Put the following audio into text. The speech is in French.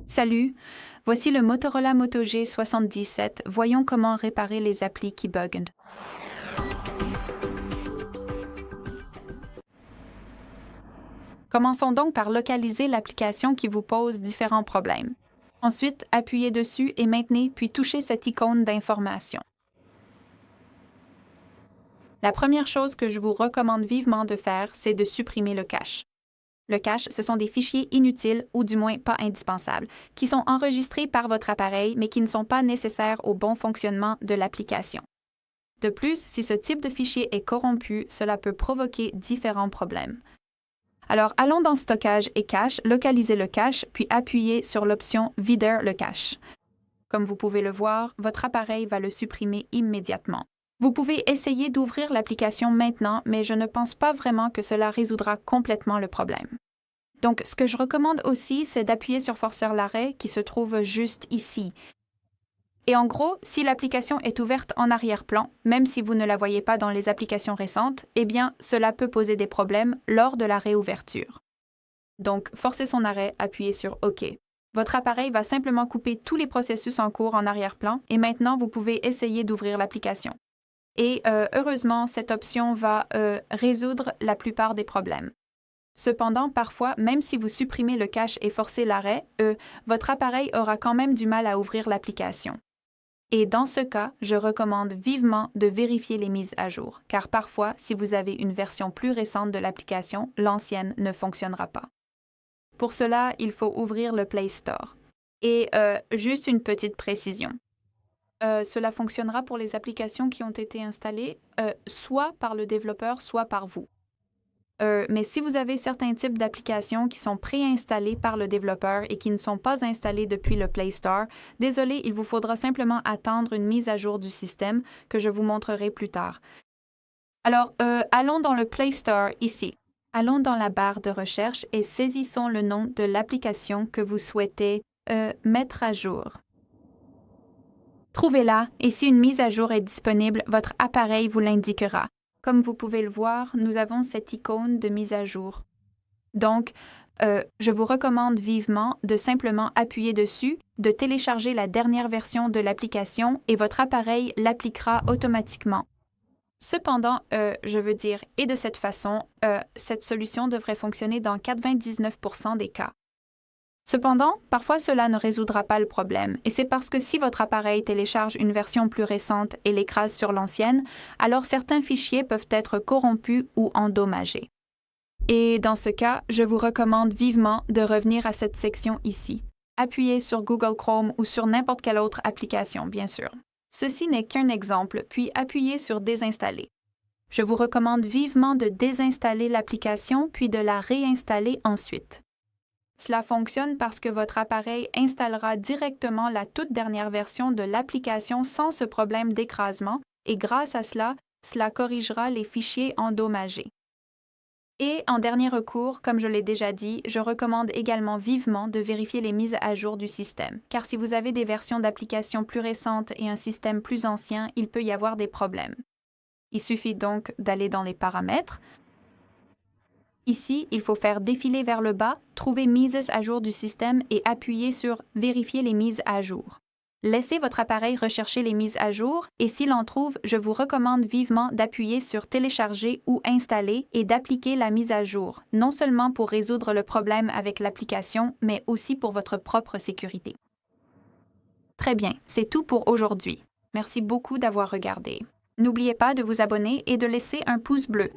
Salut, voici le Motorola Moto G77. Voyons comment réparer les applis qui buggent. Commençons donc par localiser l'application qui vous pose différents problèmes. Ensuite, appuyez dessus et maintenez, puis touchez cette icône d'information. La première chose que je vous recommande vivement de faire, c'est de supprimer le cache. Le cache, ce sont des fichiers inutiles ou du moins pas indispensables, qui sont enregistrés par votre appareil mais qui ne sont pas nécessaires au bon fonctionnement de l'application. De plus, si ce type de fichier est corrompu, cela peut provoquer différents problèmes. Alors, allons dans Stockage et cache, localisez le cache, puis appuyez sur l'option Vider le cache. Comme vous pouvez le voir, votre appareil va le supprimer immédiatement. Vous pouvez essayer d'ouvrir l'application maintenant, mais je ne pense pas vraiment que cela résoudra complètement le problème. Donc, ce que je recommande aussi, c'est d'appuyer sur Forcer l'arrêt qui se trouve juste ici. Et en gros, si l'application est ouverte en arrière-plan, même si vous ne la voyez pas dans les applications récentes, eh bien, cela peut poser des problèmes lors de la réouverture. Donc, forcez son arrêt, appuyez sur OK. Votre appareil va simplement couper tous les processus en cours en arrière-plan et maintenant, vous pouvez essayer d'ouvrir l'application. Et heureusement, cette option va résoudre la plupart des problèmes. Cependant, parfois, même si vous supprimez le cache et forcez l'arrêt, votre appareil aura quand même du mal à ouvrir l'application. Et dans ce cas, je recommande vivement de vérifier les mises à jour, car parfois, si vous avez une version plus récente de l'application, l'ancienne ne fonctionnera pas. Pour cela, il faut ouvrir le Play Store. Et juste une petite précision. Cela fonctionnera pour les applications qui ont été installées soit par le développeur, soit par vous. Mais si vous avez certains types d'applications qui sont préinstallées par le développeur et qui ne sont pas installées depuis le Play Store, désolé, il vous faudra simplement attendre une mise à jour du système que je vous montrerai plus tard. Alors, allons dans le Play Store ici. Allons dans la barre de recherche et saisissons le nom de l'application que vous souhaitez mettre à jour. Trouvez-la et si une mise à jour est disponible, votre appareil vous l'indiquera. Comme vous pouvez le voir, nous avons cette icône de mise à jour. Donc, je vous recommande vivement de simplement appuyer dessus, de télécharger la dernière version de l'application et votre appareil l'appliquera automatiquement. Cependant, et de cette façon, cette solution devrait fonctionner dans 99% des cas. Cependant, parfois cela ne résoudra pas le problème, et c'est parce que si votre appareil télécharge une version plus récente et l'écrase sur l'ancienne, alors certains fichiers peuvent être corrompus ou endommagés. Et dans ce cas, je vous recommande vivement de revenir à cette section ici. Appuyez sur Google Chrome ou sur n'importe quelle autre application, bien sûr. Ceci n'est qu'un exemple, puis appuyez sur Désinstaller. Je vous recommande vivement de désinstaller l'application puis de la réinstaller ensuite. Cela fonctionne parce que votre appareil installera directement la toute dernière version de l'application sans ce problème d'écrasement et grâce à cela, cela corrigera les fichiers endommagés. Et en dernier recours, comme je l'ai déjà dit, je recommande également vivement de vérifier les mises à jour du système, car si vous avez des versions d'applications plus récentes et un système plus ancien, il peut y avoir des problèmes. Il suffit donc d'aller dans les paramètres. Ici, il faut faire défiler vers le bas, trouver Mises à jour du système et appuyer sur Vérifier les mises à jour. Laissez votre appareil rechercher les mises à jour et s'il en trouve, je vous recommande vivement d'appuyer sur Télécharger ou Installer et d'appliquer la mise à jour, non seulement pour résoudre le problème avec l'application, mais aussi pour votre propre sécurité. Très bien, c'est tout pour aujourd'hui. Merci beaucoup d'avoir regardé. N'oubliez pas de vous abonner et de laisser un pouce bleu.